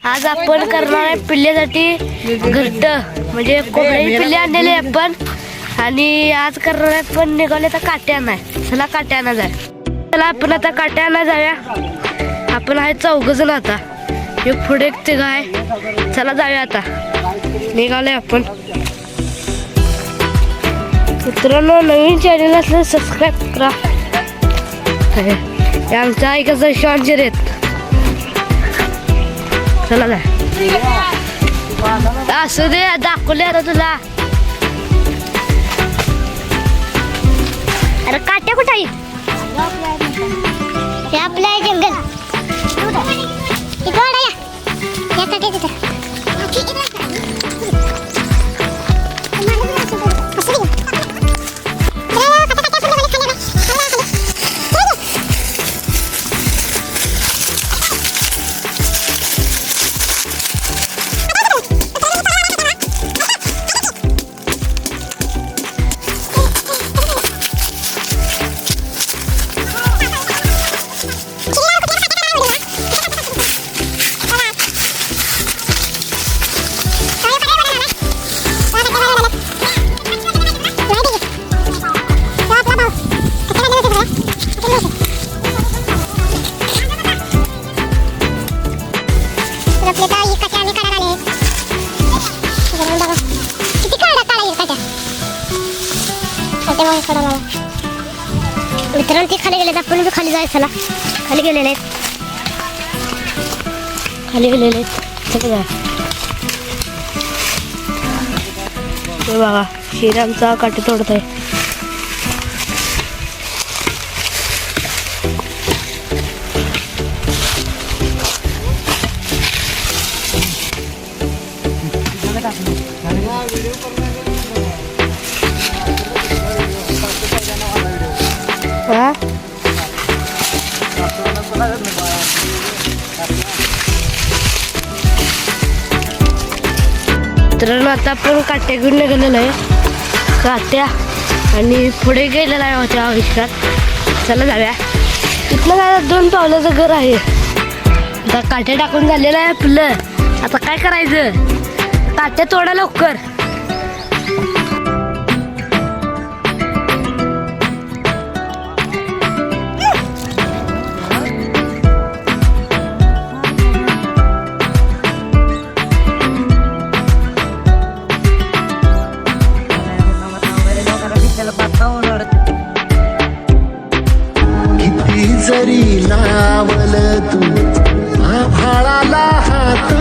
आज आपण करणार आहे पिल्ल्यासाठी घट्ट म्हणजे कोंबडी पिल्ले आणलेले आपण आणि आज करणार आहे पण निघाले तर काट्या नाही. चला काट्या आणा जाय. चला आपण आता काट्या आणा जाऊया. आपण आहे 4 जण आता. हे पुढे एक तिघ आहे. चला जाऊया आता. निघाले आपण. मित्रांनो नवीन चॅनल असलं सबस्क्राईब करा. आमच्या ऐकायचं शॉर्ट आहेत. चला ना असू दे दाखवले आता तुला. अरे काट्या कुठं आहेत? हे आपलं आहे जंगल. मित्रांनो ते खाली गेलेत. आपण खाली जायचं. चला खाली गेलेले आहेत. खाली गेलेले आहेत. चला जा. हे बघा श्रीरामचा काटे तोडत आहे. मित्रांनो आता आपण काट्या घेऊन निघालेलो आहे. काट्या आणि पुढे गेलेला आहे होत्या आविष्कार. चला जाऊया. इथलं काय 2 पावलाचं घर आहे. आता काट्या टाकून झालेलं आहे आपलं. आता काय करायचं? काट्या तोडा लवकर. किती जरी लावल तू आभाळाला हात